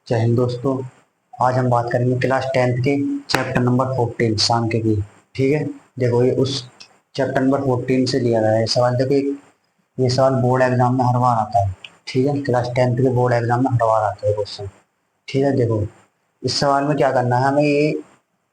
जय हिंद दोस्तों। आज हम बात करेंगे क्लास 10th के चैप्टर नंबर 14 सांख्यिकी। ठीक है। देखो ये उस चैप्टर नंबर 14 से लिया गया है सवाल। देखो ये सवाल बोर्ड एग्जाम में हर बार आता है। ठीक है, क्लास 10th के बोर्ड एग्जाम में हर बार आता है क्वेश्चन। ठीक है, देखो इस सवाल में क्या करना है हमें। ये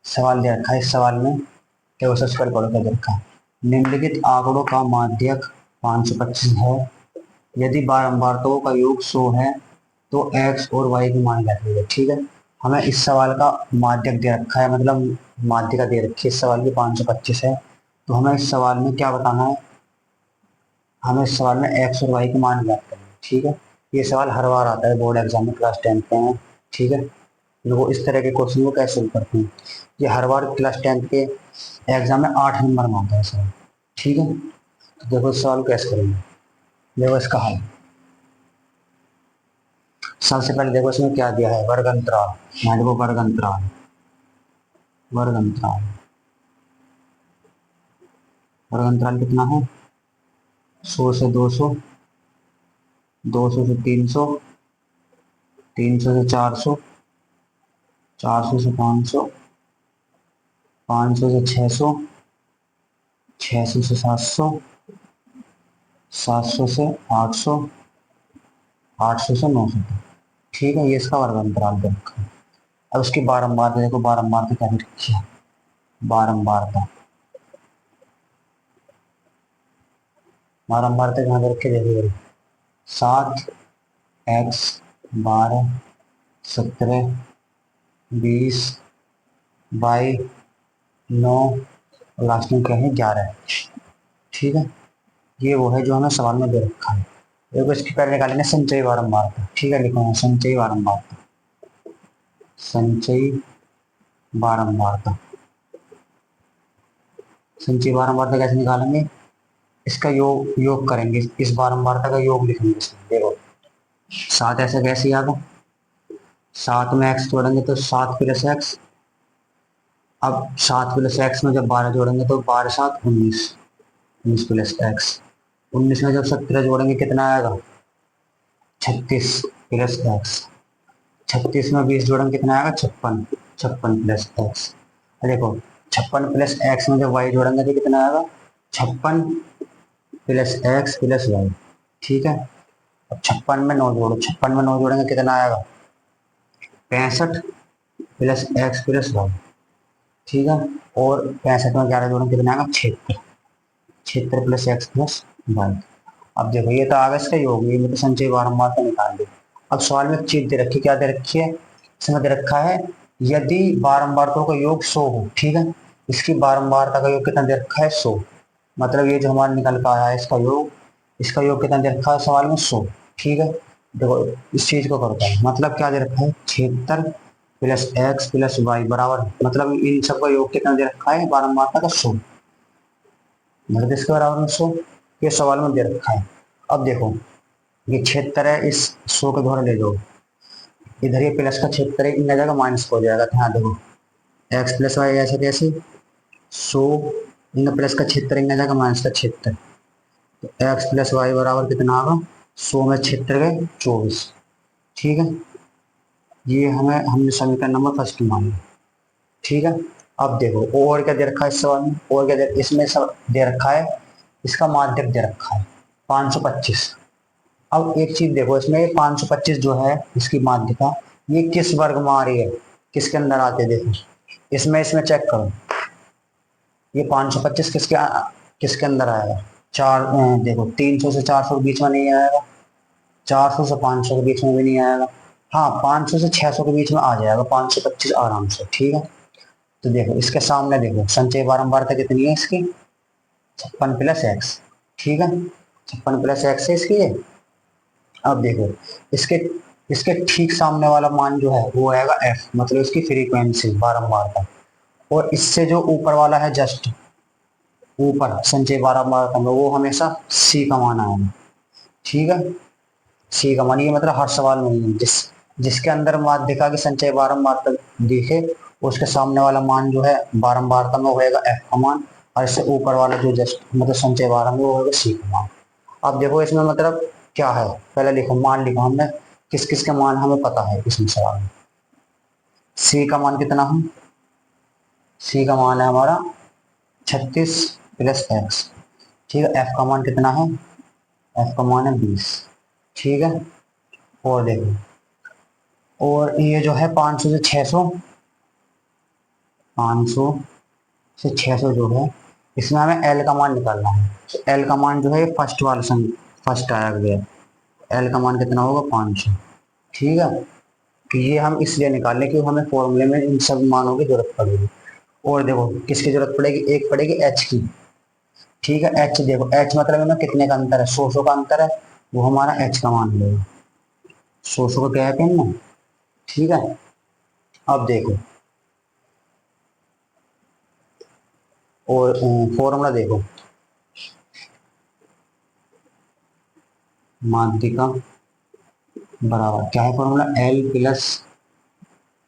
सवाल दे रखा है, इस सवाल में देखो सबसे पहले पढ़ो क्या दे रखा है। निम्नलिखित आंकड़ों का माध्यक 525 है। यदि बारंबारताओं का योग 100 है तो एक्स और वाई की मान ज्ञात है। ठीक है, हमें इस सवाल का माध्यक दे रखा है, मतलब माध्यिका दे रखी है इस सवाल की 525 है। तो हमें इस सवाल में क्या बताना है, हमें इस सवाल में एक्स और वाई की मान ज्ञात करनी है। ठीक है, ये सवाल हर बार आता है बोर्ड एग्जाम में क्लास 10th में। ठीक है, वो इस तरह के क्वेश्चन को कैसे सोल्व करते हैं, ये हर बार क्लास 10th के एग्जाम में 8 नंबर में आता है सवाल। ठीक है, तो देखो इस सवाल को कैसे करेंगे। देखो इसका हल, सबसे पहले देखो इसमें क्या दिया है, वर्ग अंतराल। यहाँ देखो वर्ग अंतराल, वर्ग अंतराल, वर्ग अंतराल कितना है, 100 से 200, 200 से 300, 300 से 400, 400 से 500, 500 से 600, 600 से 700, 700 से 800, 800 से 900 तक। ठीक है, ये इसका वर्ग अंतराल दे रखा है। अब उसकी बारंबारता देखो, बारंबारता क्या दे रखी है, बारंबारता, बारंबारता कहाँ दे रखी है देखो, 7, एक्स, 12, 17, 20, 22, 9 और लास्ट में क्या है 11। ठीक है, ये वो है जो हमें सवाल में दे रखा है। देखो इसकी पहले निकालेंगे संचयी बारंबारता। ठीक है, लिखो है संचयी बारंबारता, संचयी बारंबारता। संचयी बारंबारता कैसे निकालेंगे, इसका योग करेंगे, इस बारंबारता का योग लिखेंगे इसमें। देखो 7 ऐसे कैसे याद है, 7 में एक्स जोड़ेंगे तो 7 प्लस एक्स। अब 7 प्लस एक्स में जब 12 जोड़ेंगे तो 12 7 19, 19 प्लस एक्स। 19 में जब 17 जोड़ेंगे कितना आएगा, 36 प्लस एक्स। 36 में 20 जोड़ेंगे कितना आएगा, 56, 56 प्लस एक्स। देखो 56 प्लस एक्स में जब वाई जोड़ेंगे तो कितना आएगा, 56 प्लस एक्स प्लस वाई। ठीक है, अब 56 में 9 जोड़ो, 56 में 9 जोड़ेंगे कितना आएगा, 65 प्लस एक्स प्लस वाई। ठीक है, और 65 में 11 जोड़ेंगे कितना आएगा, 76, 76 प्लस एक्स प्लस वाई। अब देखो ये तो आगे इसका योग, ये मतलब संचयी बारंबारता निकाल दी। अब सवाल में एक चीज दे रखी, क्या दे रखी है, इसमें दे रखा है यदि बारंबारताओं का योग 100 हो। ठीक है, इसकी बारंबारता का योग कितना दे रखा है, 100। मतलब ये जो हमारा निकल का आया है इसका योग, इसका योग कितना दे रखा है सवाल में, 100। ठीक है, देखो इस चीज को करता है, मतलब क्या दे रखा है, 76 प्लस एक्स प्लस वाई बराबर, मतलब इन सबका योग कितना दे रखा है बारंबारता का, 100। मतलब इसके बराबर में 100, ये सवाल में दे रखा है। अब देखो ये क्षेत्र है, इस 100 के द्वारा ले जाओ, इधर ये प्लस का क्षेत्र है, इन जगह माइनस हो जाएगा। हाँ देखो एक्स प्लस वाई ऐसे कैसे, 100 इन प्लस का क्षेत्र, इन जगह माइनस का क्षेत्र, तो एक्स प्लस वाई बराबर कितना होगा, 100 में क्षेत्र गए 24। ठीक है, ये हमने समीकरण नंबर फर्स्ट मान लिया। ठीक है, अब देखो और क्या दे रखा है इस सवाल में, और क्या इसमें सब दे रखा है, इसका माध्यक दे रखा है 525। अब एक चीज देखो इसमें, 525 जो है इसकी माध्यिका, ये किस वर्ग में आ रही है, किसके अंदर आते देखो, इसमें इसमें चेक करो, ये 525 किसके अंदर आएगा, देखो 300 से 400 के बीच में नहीं आएगा, 400 से 500 के बीच में भी नहीं आएगा, हाँ 500 से 600 के बीच में आ जाएगा 525 आराम से। ठीक है, तो देखो इसके सामने देखो संचयी बारंबारता कितनी है इसकी, 56 प्लस एक्स। ठीक है, 56 प्लस एक्स है इसकी ये। अब देखो इसके इसके ठीक सामने वाला मान जो है वो आएगा एफ, मतलब इसकी फ्रीक्वेंसी बारंबारता, और इससे जो ऊपर वाला है जस्ट ऊपर संचय बारंबारता में, वो हमेशा सी का मान आएगा। ठीक है, सी का मान, ये मतलब हर सवाल में नहीं है, जिसके अंदर माध्यिका की संचय बारंबारता दिखे उसके सामने वाला मान जो है बारंबारता में होएगा एफ का मान, और इससे ऊपर वाला जो जस्ट मतलब संचय बारंबारता वो होगा सी का मान। अब देखो इसमें मतलब क्या है, पहले लिखो मान लिखो हमने, किस किस का मान हमें पता है इसमें सवाल में। सी का मान कितना है, सी का मान है हमारा 36 प्लस एक्स। ठीक है, एफ का मान कितना है, एफ का मान है 20। ठीक है, और देखो, और ये जो है 500 से 600, 500 से 600 जो है, इसमें हमें एल का मान निकालना है। तो एल का मान जो है फर्स्ट वाला फर्स्ट आया गया, एल का मान कितना होगा 500। ठीक है, तो ये हम इसलिए निकाल लें क्योंकि हमें फॉर्मूले में इन सब मानों की जरूरत पड़ेगी। और देखो किसकी जरूरत पड़ेगी, एक पड़ेगी एच की। ठीक है, एच देखो, एच मतलब है ना कितने का अंतर है, 100 का अंतर है, वो हमारा एच का मान लेगा, 100 का क्या है ना। ठीक है, अब देखो, और फॉर्मूला देखो, माध्यिका बराबर क्या है फॉर्मूला, एल प्लस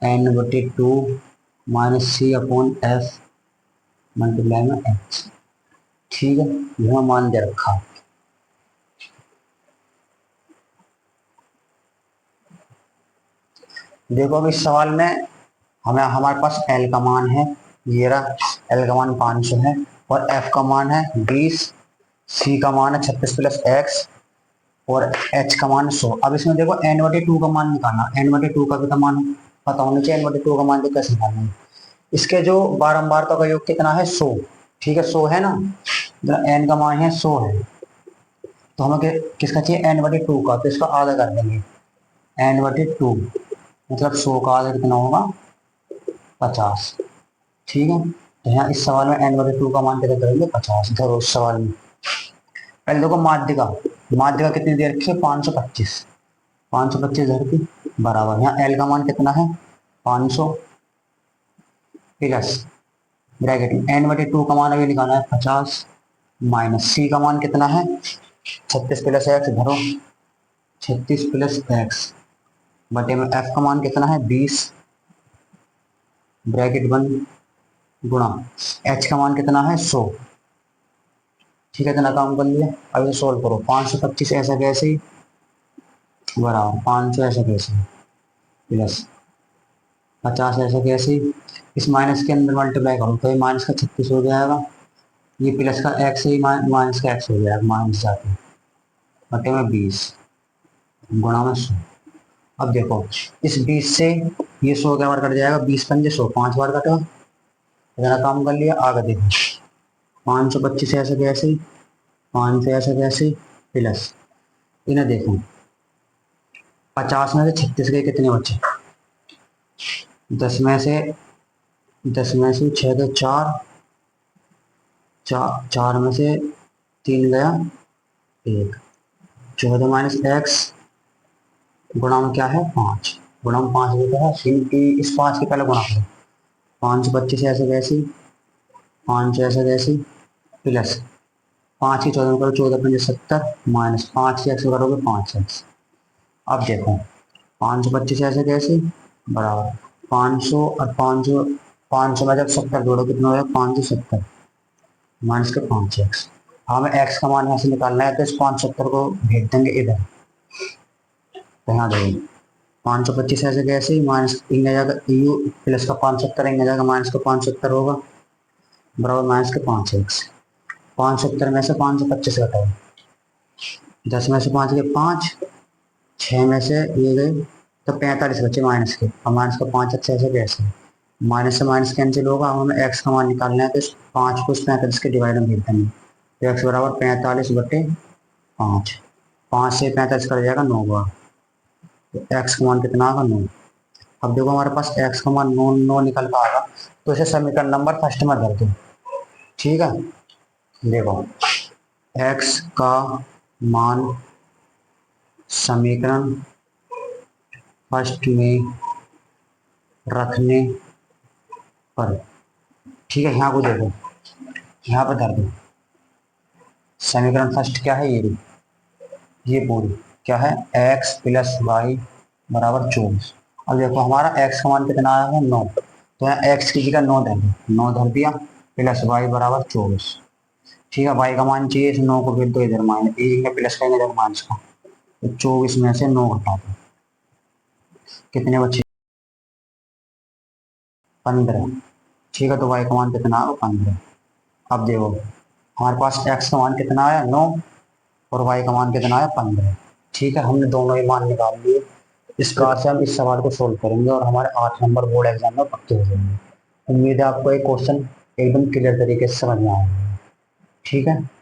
एन बटे 2 माइनस सी अपॉन एफ मल्टीप्लाई में एच। ठीक है, यह मान दे रखा। देखो अब इस सवाल में हमें हमारे पास एल का मान है, ये रहा, एल का मान 500 है, और एफ का मान है 20, सी का मान है 36 प्लस एक्स, और एच का मान 100। अब इसमें देखो एन बटे 2 का मान निकालना, एन बटे 2 का भी का मान पता होना चाहिए, एन बटे 2 का मान तो कैसे निकालना है। इसके जो बारंबारता का योग कितना है 100। ठीक है, 100 है ना, एन का मान है 100 है, तो हमें किसका चाहिए, एन बटे 2 का, तो इसका आधा कर देंगे, एन बटे 2 मतलब 100 का आधा कितना होगा 50। ठीक है, तो यहाँ इस सवाल में एन बटे 2 का मान कितना करेंगे 50। धरो इस सवाल में पहले देखो माध्यिका, माध्यिका कितनी दे रखी है 525, 525 धरती बराबर, यहाँ एल का मान कितना है 500 प्लस ब्रैकेट में एन बटे 2 का मान अभी निकालना है 50, माइनस सी का मान कितना है 36 प्लस एक्स, धरो 36 प्लस एक्स बटे में एफ का मान कितना है 20 ब्रैकेट बंद, गुणा एच का मान कितना है 100। ठीक है, इतना काम कर लिया, अब ये सोल्व करो, 525 ऐसा कैसे ही बराबर 500 ऐसा कैसे प्लस 50 ऐसा कैसे ही, इस माइनस के अंदर मल्टीप्लाई करो तो ये माइनस का 36 हो जाएगा, ये प्लस का एक्स ही माइनस का एक्स हो जाएगा, माइनस जाके बटे में 20 गुणा में 100। अब देखो इस 20 से ये 100 क्या बार कट जाएगा, 20 पंजे 100, 5 बार कटा, इतना काम कर लिया। आगे देखो 525 ऐसे कैसे, 500 ऐसे कैसे प्लस, इन्हें देखो 50 में से 36 के कितने बचे, 10 में से 6 के 4, 4 में से 3 गया 1, 14 माइनस एक्स गुणा में क्या है 5, गुणा में 5 देता है, इस 5 के पहले गुणा करो, 525 ऐसे कैसे, 5 ऐसे कैसे प्लस 5 की 14 करो, 14 पंजे 70 माइनस 5 की एक्स करोगे 5 एक्स। अब देखो 525 ऐसे कैसे बराबर 500 और 500, 500 में जब 70 जोड़ो कितना हो जाएगा 570 माइनस के 5 एक्स। हमें एक्स का मान यहाँ से निकालना है, तो इस 570 को भेज देंगे इधर, तो यहाँ देखो 525 ऐसे कैसे माइनस इन जाएगा, यू प्लस का 570 इन जाएगा, माइनस का 570 होगा बराबर माइनस के 5 एक्स। 570 में से 525 घटाओ, 10 में से 5 के 5, 6 में से ये गए तो 45 बचे माइनस के, और माइनस का 5 अच्छे ऐसे कैसे, माइनस से माइनस कैंसिल होगा, हमें एक्स का मान निकालना है, तो इस 5 को 45 के डिवाइड में भेज देंगे, तो एक्स बराबर 45 बटे 5, 5 से 45 कर जाएगा 9 बार, तो एक्स का मान कितना आएगा 9। अब देखो हमारे पास एक्स का मान 9 निकल का आएगा, तो इसे समीकरण नंबर फर्स्ट में धर दो। ठीक है, देखो एक्स का मान समीकरण फर्स्ट में रखने पर, ठीक है, यहाँ को देखो, यहाँ पर धर दो, समीकरण फर्स्ट क्या है, ये पूरी क्या है x प्लस वाई बराबर 24। अब देखो हमारा x का मान कितना आया है 9, तो यहाँ x की जगह 9 धर दो, 9 धर दिया प्लस वाई बराबर 24। ठीक है, y का मान चाहिए, इस 9 को फिर दो इधर माइनस, एक प्लस का इधर माइनस का, तो 24 में से 9 घटा दो, कितने बचे? 15। ठीक है, तो वाई का मान कितना आया? 15। अब देखो हमारे पास एक्स का मान कितना आया? 9। और वाई का मान कितना आया? 15। ठीक है, हमने दोनों ही मान निकाल लिए। इस कार से हम इस सवाल को सोल्व करेंगे और हमारे 8 नंबर बोर्ड एग्जाम में पक्के हो जाएंगे। उम्मीद है आपको ये क्वेश्चन एकदम क्लियर तरीके से समझ में आएंगे। ठीक है।